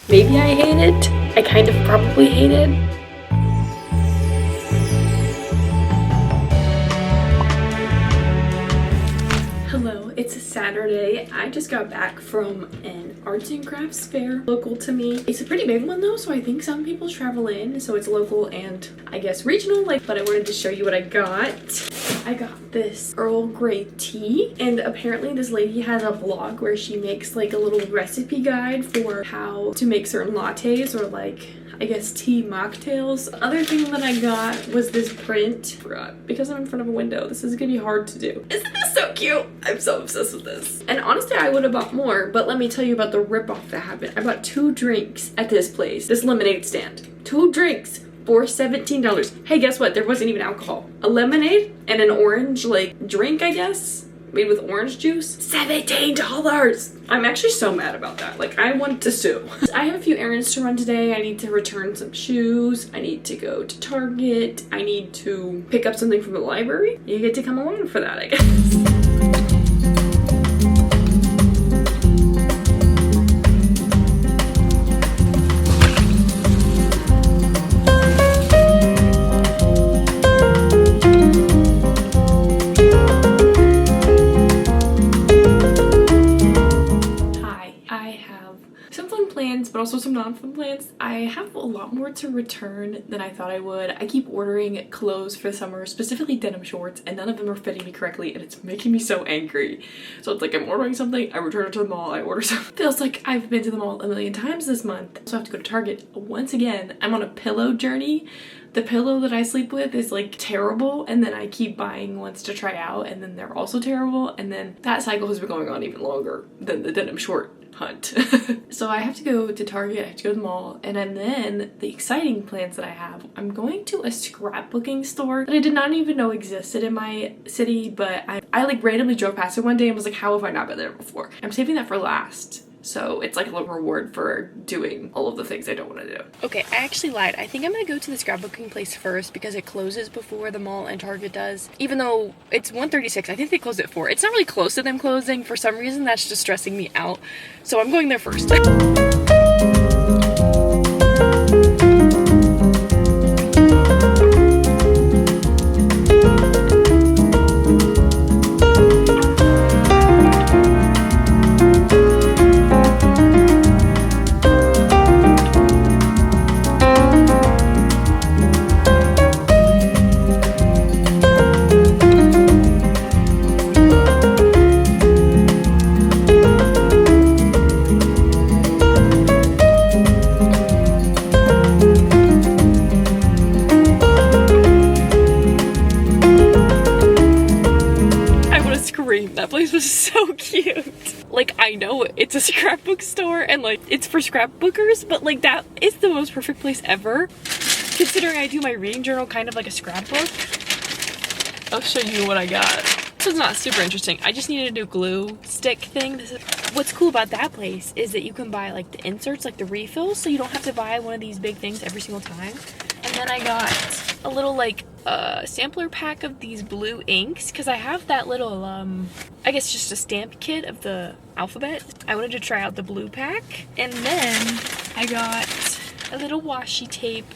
Maybe I hate it. I kind of probably hate it. Hello, it's a Saturday. I just got back from an arts and crafts fair local to me. It's a pretty big one though, so I think some people travel in, so it's local and I guess regional, but I wanted to show you what I got. I got this Earl Grey tea, and apparently this lady has a blog where she makes like a little recipe guide for how to make certain lattes or I guess tea mocktails. The other thing that I got was this print. Forgot, because I'm in front of a window, this is gonna be hard to do. Isn't this so cute? I'm so obsessed with this. And honestly, I would have bought more, but let me tell you about the ripoff that happened. I bought 2 drinks at this place, this lemonade stand. 2 drinks for $17. Hey, guess what? There wasn't even alcohol. A lemonade and an orange drink, I guess, made with orange juice. $17. I'm actually so mad about that. I want to sue. I have a few errands to run today. I need to return some shoes. I need to go to Target. I need to pick up something from the library. You get to come along for that, I guess. But also some non-fun plans. I have a lot more to return than I thought I would. I keep ordering clothes for the summer, specifically denim shorts, and none of them are fitting me correctly, and it's making me so angry. So it's like I'm ordering something, I return it to the mall, I order something. Feels like I've been to the mall a million times this month. So I have to go to Target once again. I'm on a pillow journey. The pillow that I sleep with is terrible, and then I keep buying ones to try out, and then they're also terrible, and then that cycle has been going on even longer than the denim short hunt. So I have to go to Target, I have to go to the mall, and then the exciting plans that I have, I'm going to a scrapbooking store that I did not even know existed in my city, but I randomly drove past it one day and was like, how have I not been there before? I'm saving that for last. So it's like a little reward for doing all of the things I don't want to do. Okay, I actually lied. I think I'm gonna go to the scrapbooking place first because it closes before the mall and Target does. Even though it's 1:36, I think they closed at 4. It's not really close to them closing. For some reason, that's just stressing me out. So I'm going there first. That place was so cute. I know it's a scrapbook store and it's for scrapbookers, but that is the most perfect place ever. Considering I do my reading journal kind of like a scrapbook. I'll show you what I got. This is not super interesting. I just needed a new glue stick thing. What's cool about that place is that you can buy the inserts, the refills, so you don't have to buy one of these big things every single time. And then I got a little sampler pack of these blue inks because I have that little I guess just a stamp kit of the alphabet. I wanted to try out the blue pack. And then I got a little washi tape.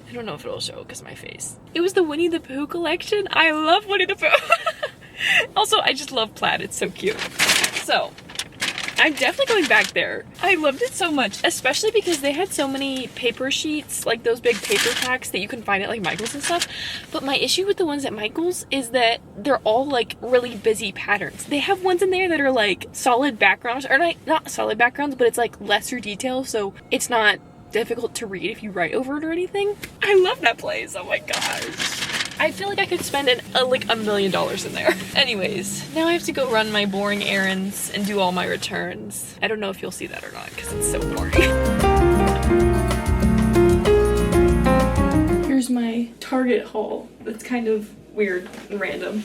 I don't know if it'll show because of my face. It was the Winnie the Pooh collection. I love Winnie the Pooh. Also, I just love plaid. It's so cute. So I'm definitely going back there. I loved it so much, especially because they had so many paper sheets, those big paper packs that you can find at Michael's and stuff. But my issue with the ones at Michael's is that they're all really busy patterns. They have ones in there that are solid backgrounds, or not solid backgrounds, but it's lesser detail, so it's not difficult to read if you write over it or anything. I love that place. Oh my gosh. I feel like I could spend $1 million in there. Anyways, now I have to go run my boring errands and do all my returns. I don't know if you'll see that or not because it's so boring. Here's my Target haul. That's kind of weird and random.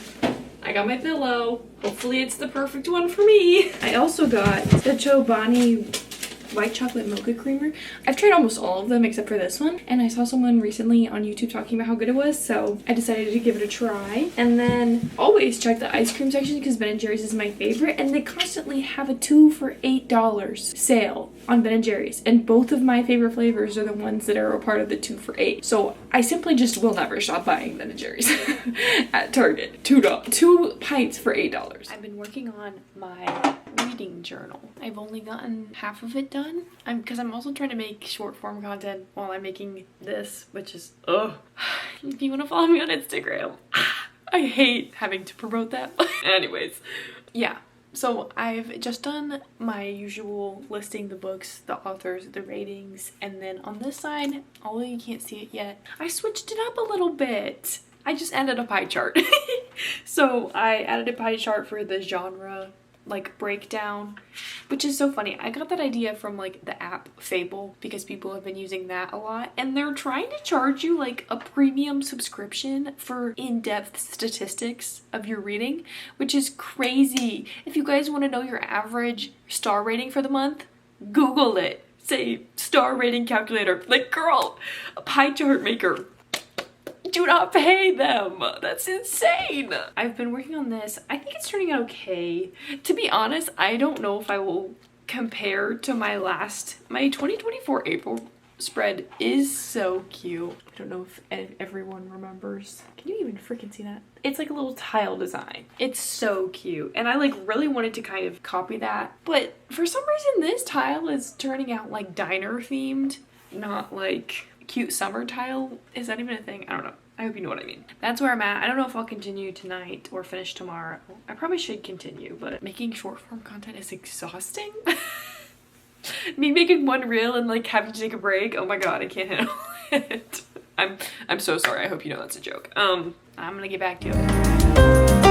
I got my pillow. Hopefully it's the perfect one for me. I also got the Chobani white chocolate mocha creamer. I've tried almost all of them except for this one, and I saw someone recently on YouTube talking about how good it was, so I decided to give it a try. And then always check the ice cream section because Ben & Jerry's is my favorite, and they constantly have a 2 for $8 sale on Ben & Jerry's, and both of my favorite flavors are the ones that are a part of the 2 for $8. So I simply just will never stop buying Ben & Jerry's at Target. Two pints for $8. I've been working on my reading journal. I've only gotten half of it done. Because I'm also trying to make short form content while I'm making this, which is, if you want to follow me on Instagram, I hate having to promote that. Anyways, yeah. So I've just done my usual listing the books, the authors, the ratings, and then on this side, although you can't see it yet, I switched it up a little bit. I just added a pie chart. So I added a pie chart for the genre like breakdown, which is so funny. I got that idea from like the app Fable because people have been using that a lot, and they're trying to charge you like a premium subscription for in-depth statistics of your reading, which is crazy. If you guys want to know your average star rating for the month, Google it. Say star rating calculator. Like, girl, a pie chart maker. Do not pay them. That's insane. I've been working on this. I think it's turning out okay. To be honest, I don't know if I will compare to my 2024 April spread is so cute. I don't know if everyone remembers. Can you even freaking see that? It's like a little tile design. It's so cute. And I like really wanted to kind of copy that. But for some reason this tile is turning out like diner themed, not like cute summer tile. Is that even a thing? I don't know. I hope you know what I mean. That's where I'm at. I don't know if I'll continue tonight or finish tomorrow. I probably should continue, but making short form content is exhausting. Me making one reel and like having to take a break. Oh my god, I can't handle it. I'm so sorry. I hope you know that's a joke. I'm gonna get back to it.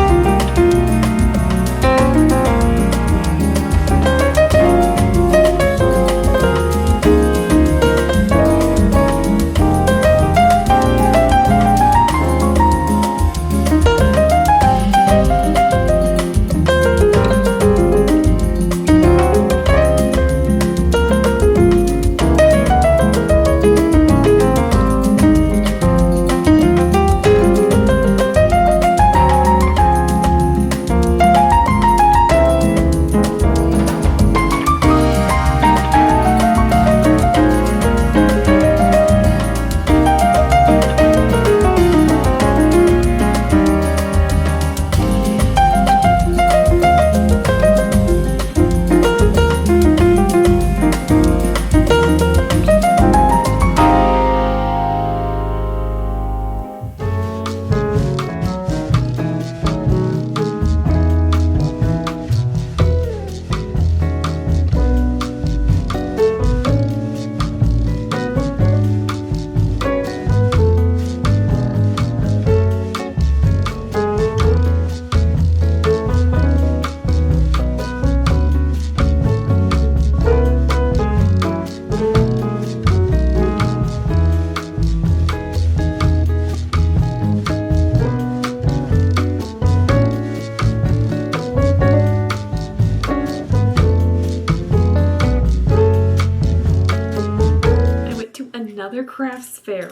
Another crafts fair.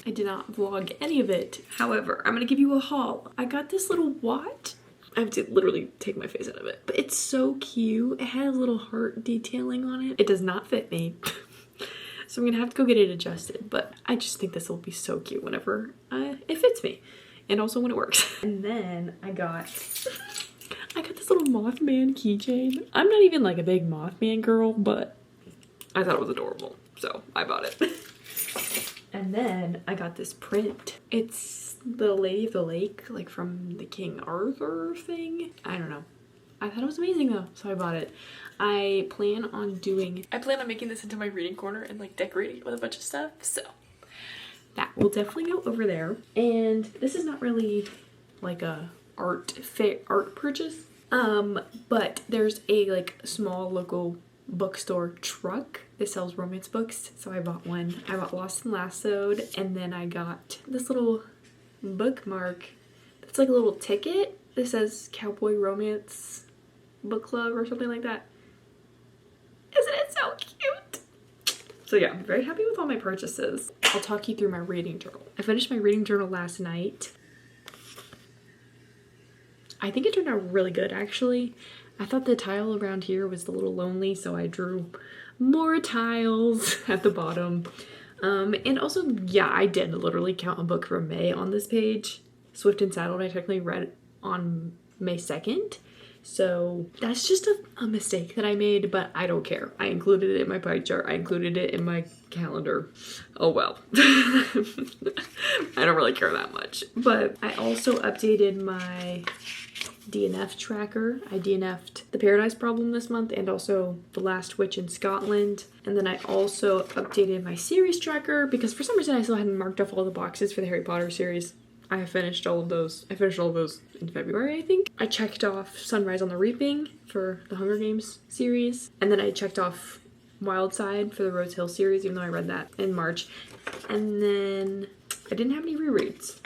I did not vlog any of it. However, I'm gonna give you a haul. I got this little watch. I have to literally take my face out of it, but it's so cute. It has little heart detailing on it. It does not fit me. So I'm gonna have to go get it adjusted, but I just think this will be so cute whenever it fits me, and also when it works. And then I got this little Mothman keychain. I'm not even like a big Mothman girl, but I thought it was adorable, so I bought it. And then I got this print. It's the Lady of the Lake, like from the King Arthur thing. I don't know. I thought it was amazing though, so I bought it. I plan on making this into my reading corner and like decorating it with a bunch of stuff, so that will definitely go over there. And this is not really like a art purchase, but there's a like small local bookstore truck that sells romance books, so I bought one. I bought Lost and Lassoed, and then I got this little bookmark that's like a little ticket that says Cowboy Romance Book Club or something like that. Isn't it so cute? So yeah, I'm very happy with all my purchases. I'll talk you through my reading journal. I finished my reading journal last night. I think it turned out really good actually. I thought the tile around here was a little lonely, so I drew more tiles at the bottom. And also, yeah, I did literally count a book from May on this page. Swift and Saddled I technically read on May 2nd. So that's just a mistake that I made, but I don't care. I included it in my pie chart. I included it in my calendar. Oh well. I don't really care that much. But I also updated my DNF tracker. I DNF'd The Paradise Problem this month and also The Last Witch in Scotland. And then I also updated my series tracker because for some reason I still hadn't marked off all the boxes for the Harry Potter series. I have finished all of those. I finished all of those in February, I think. I checked off Sunrise on the Reaping for the Hunger Games series. And then I checked off Wild Side for the Rose Hill series, even though I read that in March. And then I didn't have any rereads.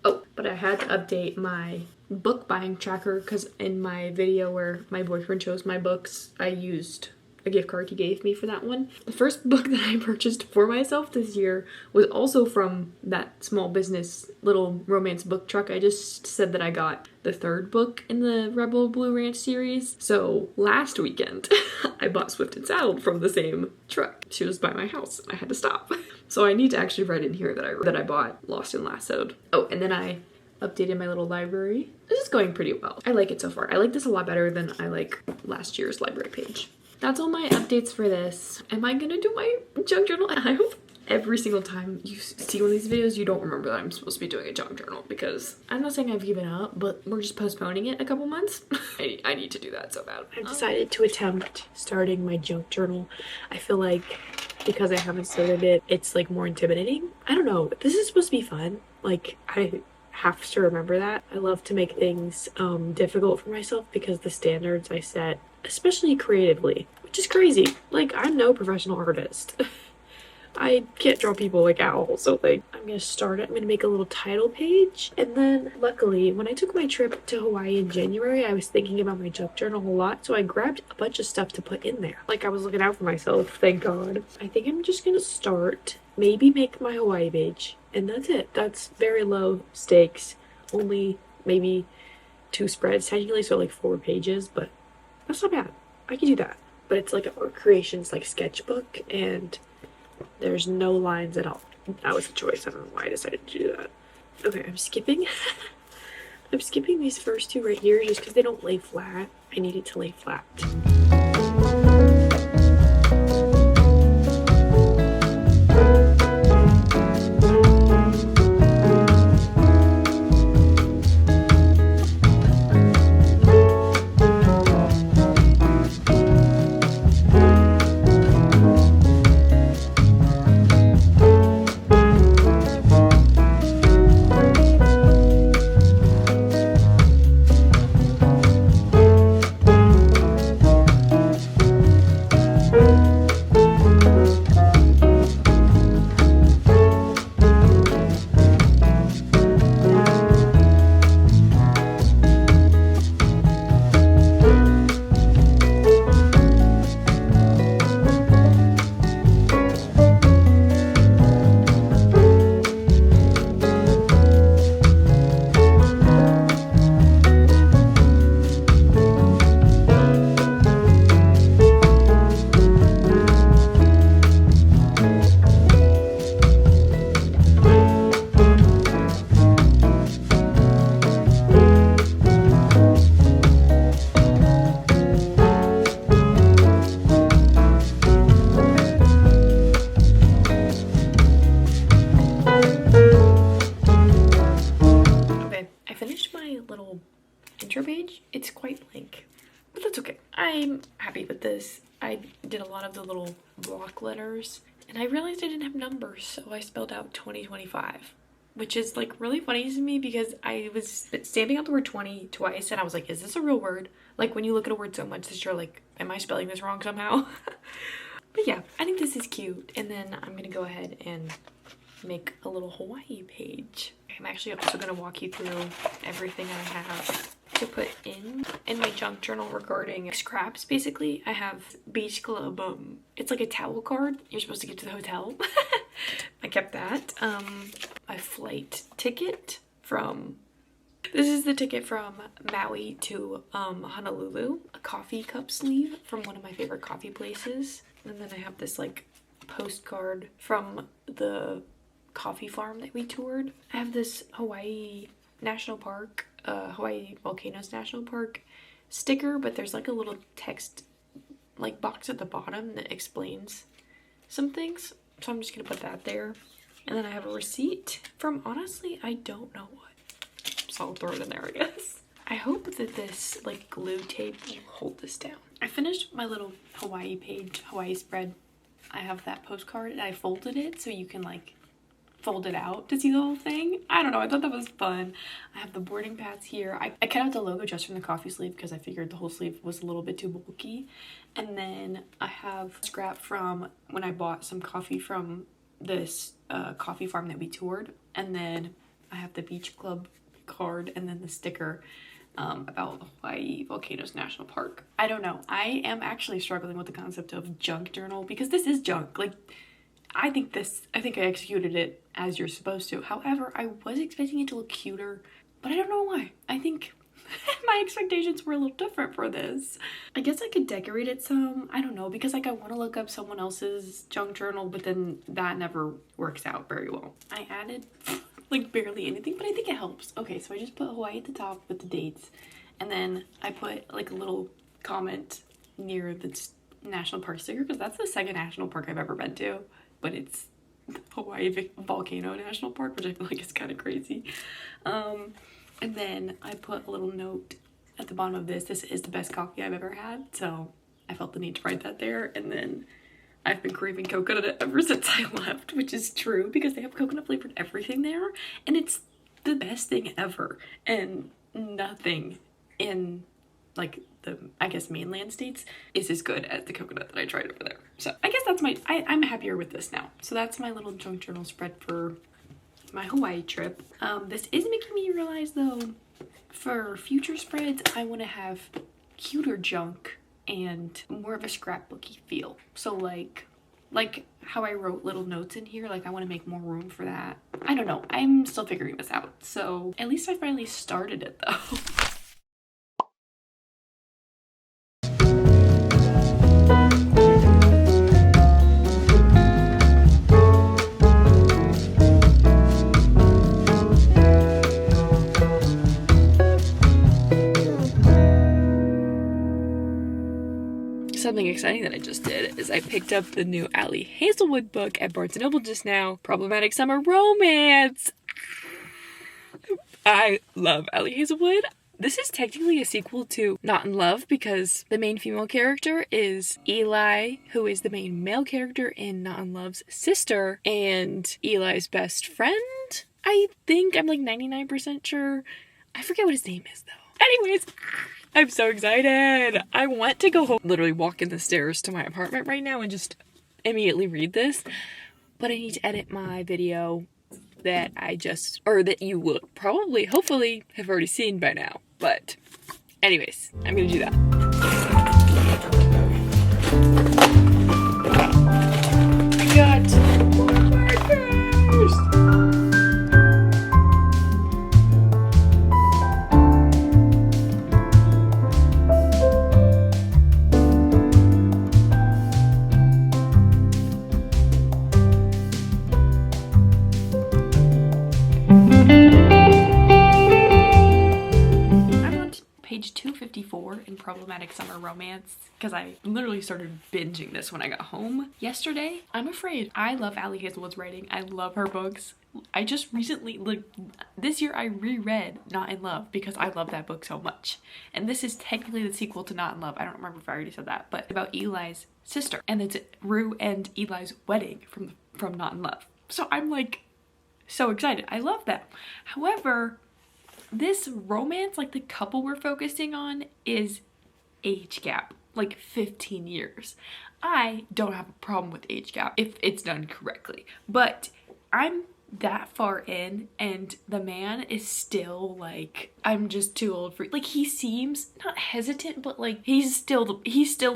Oh, but I had to update my book buying tracker because in my video where my boyfriend chose my books, I used a gift card he gave me for that one. The first book that I purchased for myself this year was also from that small business little romance book truck. I just said that I got the third book in the Rebel Blue Ranch series. So last weekend, I bought Swift and Saddled from the same truck. She was by my house and I had to stop. So I need to actually write in here that I bought Lost and Lassoed. Oh, and then I updated my little library. This is going pretty well. I like it so far. I like this a lot better than I like last year's library page. That's all my updates for this. Am I gonna do my junk journal? I hope every single time you see one of these videos, you don't remember that I'm supposed to be doing a junk journal because I'm not saying I've given up, but we're just postponing it a couple months. I need to do that so bad. I've decided to attempt starting my junk journal. I feel like because I haven't started it, it's like more intimidating. I don't know. This is supposed to be fun. Like, I have to remember that. I love to make things difficult for myself because the standards I set, especially creatively, which is crazy. Like, I'm no professional artist. I can't draw people like owls, so like, I'm gonna start it. I'm gonna make a little title page. And then luckily, when I took my trip to Hawaii in January, I was thinking about my junk journal a lot, so I grabbed a bunch of stuff to put in there. Like, I was looking out for myself, thank God. I think I'm just gonna start, maybe make my Hawaii page, and that's it. That's very low stakes. Only maybe 2 spreads technically, so like 4 pages, but that's not bad. I can do that. But it's like an art creations like sketchbook, and there's no lines at all. That was a choice. I don't know why I decided to do that. Okay, I'm skipping. I'm skipping these first 2 right here just because they don't lay flat. I need it to lay flat. Page, it's quite blank, but that's okay. I'm happy with this. I did a lot of the little block letters and I realized I didn't have numbers, so I spelled out 2025, which is like really funny to me because I was stamping out the word 20 twice and I was like, is this a real word? Like when you look at a word so much that you're like, am I spelling this wrong somehow? But yeah, I think this is cute. And then I'm gonna go ahead and make a little Hawaii page. I'm actually also gonna walk you through everything I have to put in my junk journal regarding scraps. Basically, I have Beach Club, it's like a towel card you're supposed to get to the hotel. I kept that. A flight ticket from, this is the ticket from Maui to Honolulu, a coffee cup sleeve from one of my favorite coffee places, And then I have this like postcard from the coffee farm that we toured. I have this Hawaii National Park, Hawaii Volcanoes National Park sticker, but there's like a little text like box at the bottom that explains some things. So I'm just gonna put that there. And then I have a receipt from, honestly, I don't know what. So I'll throw it in there, I guess. I hope that this like glue tape will hold this down. I finished my little Hawaii page, Hawaii spread. I have that postcard and I folded it so you can like fold it out to see the whole thing. I don't know, I thought that was fun. I have the boarding pads here. I cut out the logo just from the coffee sleeve because I figured the whole sleeve was a little bit too bulky. And then I have a scrap from when I bought some coffee from this coffee farm that we toured. And then I have the beach club card and then the sticker about Hawaii Volcanoes National Park. I don't know. I am actually struggling with the concept of junk journal because this is junk. Like, I think I executed it as you're supposed to. However, I was expecting it to look cuter, but I don't know why. I think my expectations were a little different for this. I guess I could decorate it some. I don't know, because like I want to look up someone else's junk journal, but then that never works out very well. I added like barely anything, but I think it helps. Okay, so I just put Hawaii at the top with the dates, and then I put like a little comment near the national park sticker because that's the second national park I've ever been to, but it's Hawaii Volcano National Park, which I feel like is kind of crazy. And then I put a little note at the bottom of this. This is the best coffee I've ever had, so I felt the need to write that there. And then I've been craving coconut ever since I left, which is true because they have coconut flavored everything there, and it's the best thing ever. And nothing in like the, I guess, mainland states is as good as the coconut that I tried over there. So I guess that's I'm happier with this now. So that's my little junk journal spread for my Hawaii trip. This is making me realize though, for future spreads, I want to have cuter junk and more of a scrapbooky feel. So like how I wrote little notes in here, like I want to make more room for that. I don't know, I'm still figuring this out. So at least I finally started it though. Something exciting that I just did is I picked up the new Ali Hazelwood book at Barnes & Noble just now, Problematic Summer Romance. I love Ali Hazelwood. This is technically a sequel to Not in Love because the main female character is Eli, who is the main male character in Not in Love's sister and Eli's best friend. I think, I'm like 99% sure. I forget what his name is though. Anyways, I'm so excited. I want to go home, literally walk in the stairs to my apartment right now and just immediately read this. But I need to edit my video that that you will probably, hopefully, have already seen by now. But anyways, I'm gonna do that. I got markers! Page 254 in Problematic Summer Romance because I literally started binging this when I got home yesterday. I'm afraid. I love Ali Hazelwood's writing. I love her books. I just recently, like this year, I reread Not in Love because I love that book so much. And this is technically the sequel to Not in Love. I don't remember if I already said that, but about Eli's sister. And it's Rue and Eli's wedding from Not in Love. So I'm like so excited. I love that. However, this romance, like the couple we're focusing on, is age gap, like 15 years. I don't have a problem with age gap if it's done correctly, but I'm that far in and the man is still like I'm just too old for, like, he seems not hesitant, but like he's still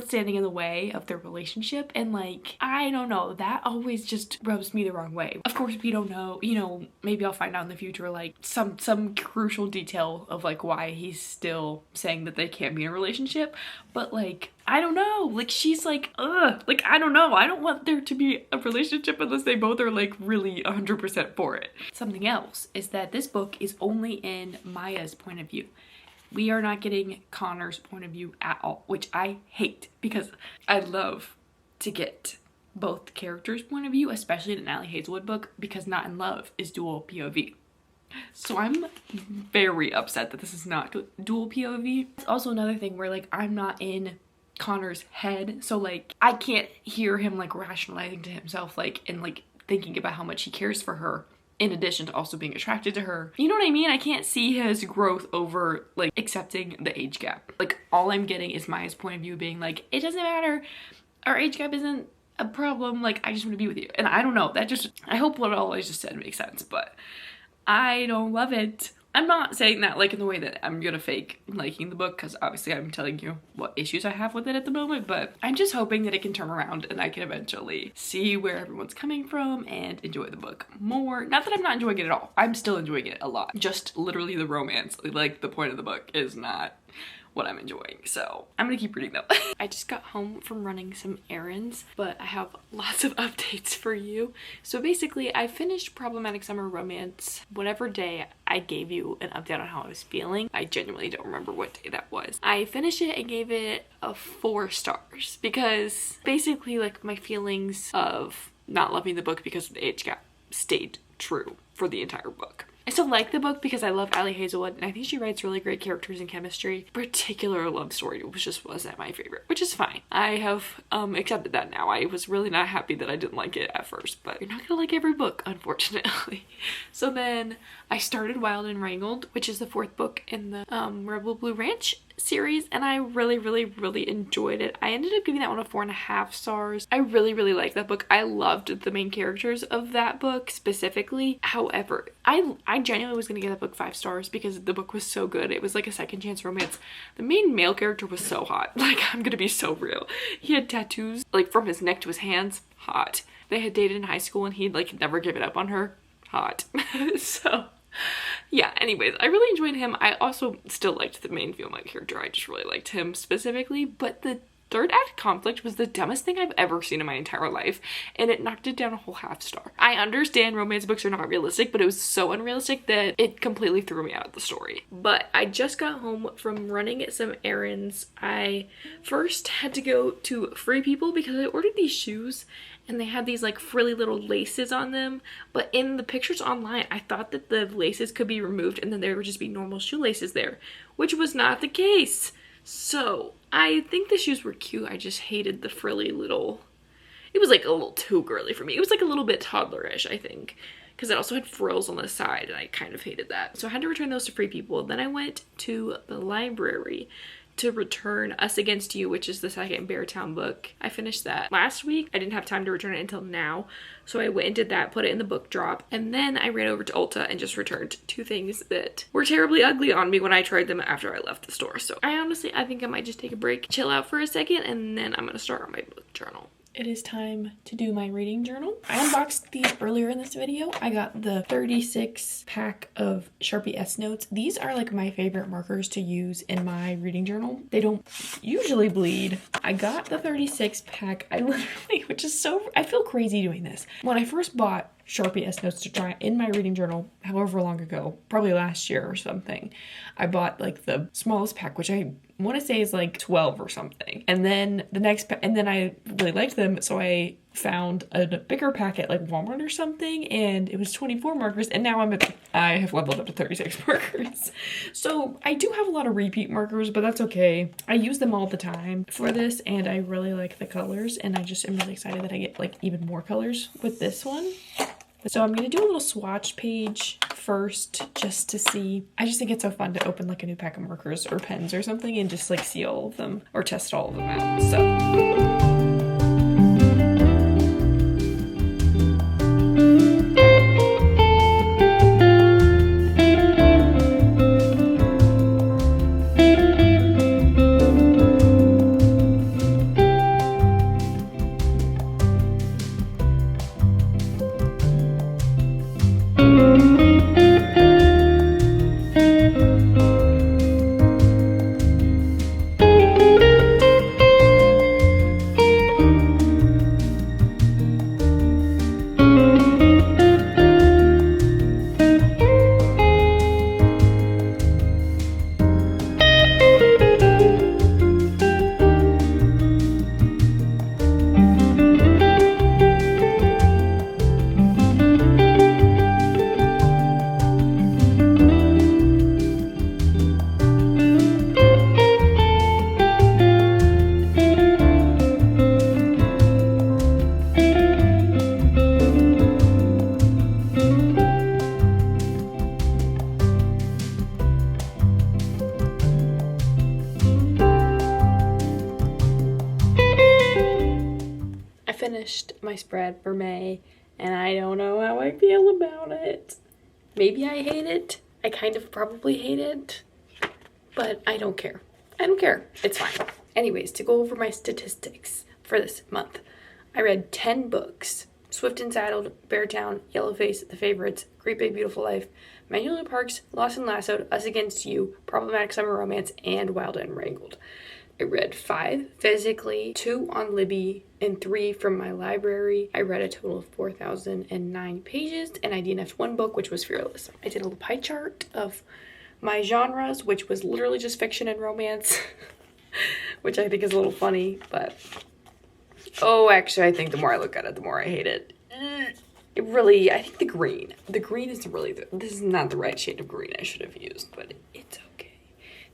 standing in the way of their relationship, and like, I don't know, that always just rubs me the wrong way. Of course, we don't know, you know, maybe I'll find out in the future, like some crucial detail of like why he's still saying that they can't be in a relationship, but like, I don't know, like, she's like, ugh, like, I don't know, I don't want there to be a relationship unless they both are like really 100% for it. Something else is that this book is only in Maya's point of view. We are not getting Connor's point of view at all, which I hate, because I love to get both characters' point of view, especially in an Allie Hazelwood book, because Not in Love is dual POV. So I'm very upset that this is not dual POV. It's also another thing where like, I'm not in Connor's head, so like, I can't hear him like rationalizing to himself, like, and like thinking about how much he cares for her, in addition to also being attracted to her. You know what I mean? I can't see his growth over like accepting the age gap. Like, all I'm getting is Maya's point of view being like, it doesn't matter, our age gap isn't a problem, like, I just want to be with you. And I don't know, that just, I hope what all I just said makes sense, but I don't love it. I'm not saying that like in the way that I'm gonna fake liking the book, because obviously I'm telling you what issues I have with it at the moment, but I'm just hoping that it can turn around and I can eventually see where everyone's coming from and enjoy the book more. Not that I'm not enjoying it at all. I'm still enjoying it a lot. Just literally the romance, like the point of the book is not what I'm enjoying, so I'm gonna keep reading though. I just got home from running some errands, but I have lots of updates for you. So basically, I finished Problematic Summer Romance whatever day I gave you an update on how I was feeling. I genuinely don't remember what day that was. I finished it and gave it a 4 stars, because basically like my feelings of not loving the book because of the age gap stayed true for the entire book. I still like the book because I love Allie Hazelwood, and I think she writes really great characters and chemistry. Particular love story just wasn't my favorite, which is fine. I have accepted that now. I was really not happy that I didn't like it at first, but you're not gonna like every book, unfortunately. So then I started Wild and Wrangled, which is the 4th book in the Rebel Blue Ranch series, and I really enjoyed it. I ended up giving that one a 4.5 stars. I really liked that book. I loved the main characters of that book specifically. However, I genuinely was gonna give that book 5 stars because the book was so good. It was like a second chance romance. The main male character was so hot. Like, I'm gonna be so real. He had tattoos like from his neck to his hands. Hot. They had dated in high school and he'd like never given up on her. Hot. So yeah, anyways, I really enjoyed him. I also still liked the main female character. I just really liked him specifically, but the 3rd act conflict was the dumbest thing I've ever seen in my entire life, and it knocked it down a whole 1/2 star. I understand romance books are not realistic, but it was so unrealistic that it completely threw me out of the story. But I just got home from running some errands. I first had to go to Free People because I ordered these shoes and they had these like frilly little laces on them, but in the pictures online I thought that the laces could be removed and then there would just be normal shoelaces there, which was not the case. So I think the shoes were cute, I just hated the frilly little, it was like a little too girly for me. It was like a little bit toddlerish, I think, because it also had frills on the side and I kind of hated that. So I had to return those to Free People. Then I went to the library to return Us Against You, which is the 2nd Beartown book. I finished that last week. I didn't have time to return it until now, so I went and did that, put it in the book drop, and then I ran over to Ulta and just returned 2 things that were terribly ugly on me when I tried them after I left the store. So I think I might just take a break, chill out for a second, and then I'm gonna start on my book journal. It is time to do my reading journal. I unboxed these earlier in this video. I got the 36 pack of Sharpie S notes. These are like my favorite markers to use in my reading journal. They don't usually bleed. I got the 36 pack. I literally, which is so, I feel crazy doing this. When I first bought Sharpie S notes to try in my reading journal, however long ago, probably last year or something, I bought like the smallest pack, which I want to say is like 12 or something. And then the next and then I really liked them, so I found a bigger pack at like Walmart or something, and it was 24 markers, and now I have leveled up to 36 markers. So I do have a lot of repeat markers, but that's okay. I use them all the time for this, and I really like the colors, and I just am really excited that I get like even more colors with this one. So I'm going to do a little swatch page first just to see. I just think it's so fun to open like a new pack of markers or pens or something and just like see all of them or test all of them out. So spread for May, and I don't know how I feel about it. Maybe I hate it. I kind of probably hate it, but I don't care. I don't care. It's fine. Anyways, to go over my statistics for this month, I read 10 books. Swift and Saddled, Beartown, Yellowface, The Favorites, Great Big Beautiful Life, Magnolia Parks, Lost and Lassoed, Us Against You, Problematic Summer Romance, and Wild and Wrangled. I read 5 physically, 2 on Libby, and 3 from my library. I read a total of 4,009 pages, and I DNF'd 1 book, which was Fearless. I did a little pie chart of my genres, which was literally just fiction and romance, which I think is a little funny, but oh, actually, I think the more I look at it, the more I hate it. It really, I think the green is really, this is not the right shade of green I should have used, but it's okay.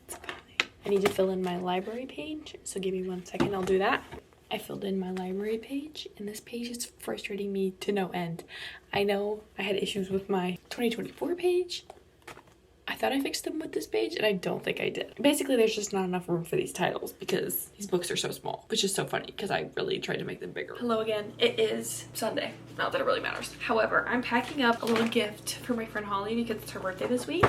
It's fine. I need to fill in my library page, so give me 1 second, I'll do that. I filled in my library page, and this page is frustrating me to no end. I know I had issues with my 2024 page. I thought I fixed them with this page, and I don't think I did. Basically, there's just not enough room for these titles because these books are so small, which is so funny because I really tried to make them bigger. Hello again. It is Sunday. Not that it really matters. However, I'm packing up a little gift for my friend Holly because it's her birthday this week.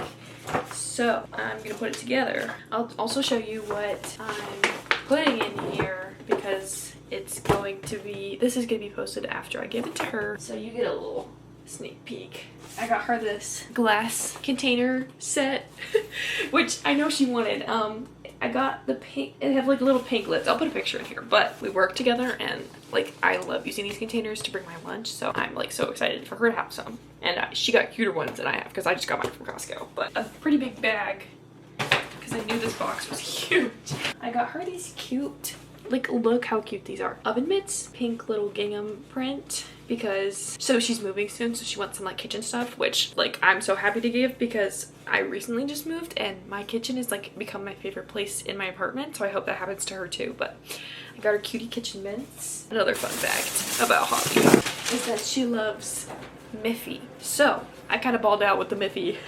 So I'm gonna put it together. I'll also show you what I'm putting in here because it's going to be, this is gonna be posted after I give it to her. So you get a little sneak peek. I got her this glass container set, which I know she wanted. I got the pink, it have like little pink lids. I'll put a picture in here, but we work together and like I love using these containers to bring my lunch. So I'm like so excited for her to have some. And she got cuter ones than I have because I just got mine from Costco, but a pretty big bag because I knew this box was huge. I got her these cute, like look how cute these are. Oven mitts, pink little gingham print. Because so she's moving soon, so she wants some like kitchen stuff, which like I'm so happy to give because I recently just moved and my kitchen is like become my favorite place in my apartment, so I hope that happens to her too. But I got her cutie kitchen mints. Another fun fact about Holly is that she loves Miffy, so I kind of balled out with the Miffy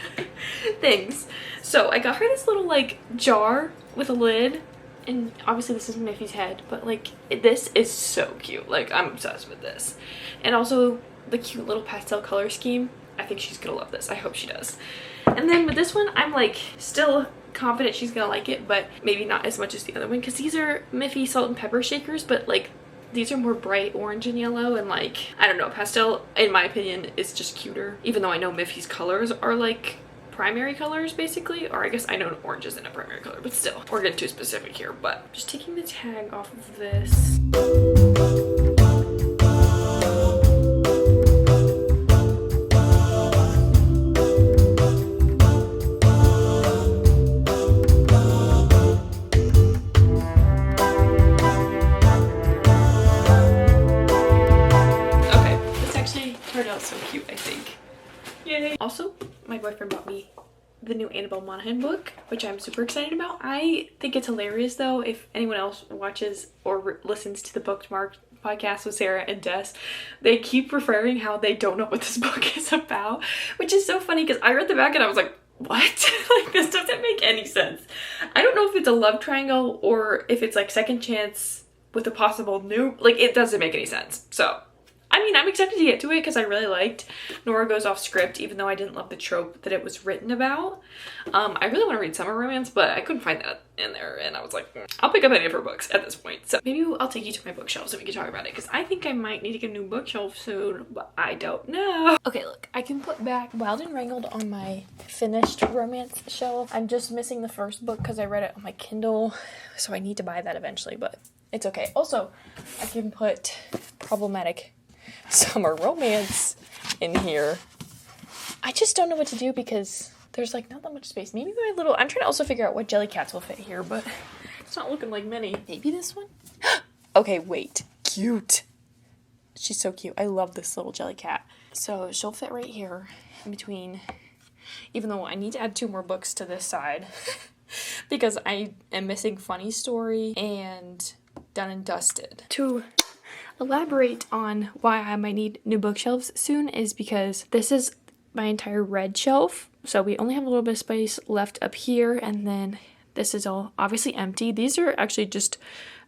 things. So I got her this little like jar with a lid. And obviously this is Miffy's head, but like this is so cute. Like I'm obsessed with this. And also the cute little pastel color scheme. I think she's gonna love this. I hope she does. And then with this one, I'm like still confident she's gonna like it, but maybe not as much as the other one because these are Miffy salt and pepper shakers, but like these are more bright orange and yellow, and like I don't know, pastel in my opinion is just cuter, even though I know Miffy's colors are like primary colors basically, or I guess I know orange isn't a primary color, but still we're getting too specific here. But just taking the tag off of this. Okay, this actually turned out so cute, I think. Yay. Also, my boyfriend bought me the new Annabelle Monaghan book, which I'm super excited about. I think it's hilarious though, if anyone else watches or listens to the Bookmark podcast with Sarah and Des, they keep referring how they don't know what this book is about, which is so funny because I read the back and I was like, what? Like this doesn't make any sense. I don't know if it's a love triangle or if it's like second chance with a possible new, like it doesn't make any sense. So I mean, I'm excited to get to it because I really liked Nora Goes Off Script, even though I didn't love the trope that it was written about. I really want to read Summer Romance, but I couldn't find that in there, and I was like, I'll pick up any of her books at this point. So maybe I'll take you to my bookshelves and we can talk about it, because I think I might need to get a new bookshelf soon, but I don't know. Okay, look, I can put back Wild and Wrangled on my finished romance shelf. I'm just missing the first book because I read it on my Kindle, so I need to buy that eventually, but it's okay. Also, I can put Problematic Summer Romance in here. I just don't know what to do because there's like not that much space. Maybe my little, I'm trying to also figure out what jelly cats will fit here, but it's not looking like many. Maybe this one? Okay, wait. Cute. She's so cute. I love this little jelly cat. So she'll fit right here in between, even though I need to add 2 more books to this side because I am missing Funny Story and Done and Dusted. To elaborate on why I might need new bookshelves soon is because this is my entire red shelf, so we only have a little bit of space left up here, and then This is all obviously empty. These are actually just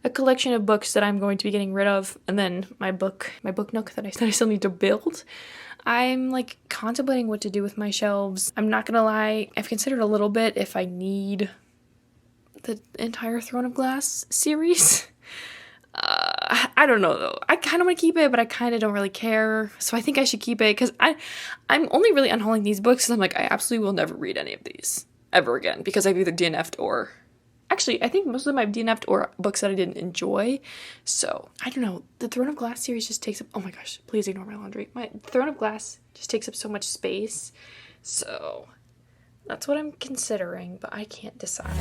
a collection of books that I'm going to be getting rid of, and then my book nook that I still need to build. I'm like contemplating what to do with my shelves. I'm not gonna lie, I've considered a little bit if I need the entire Throne of Glass series. I don't know though. I kind of want to keep it, but I kind of don't really care. So I think I should keep it because I'm only really unhauling these books because I'm like, I absolutely will never read any of these ever again because I've either DNF'd or... Actually, I think most of them I've DNF'd or books that I didn't enjoy. So, I don't know. The Throne of Glass series just takes up... Oh my gosh, please ignore my laundry. My Throne of Glass just takes up so much space. So, that's what I'm considering, but I can't decide.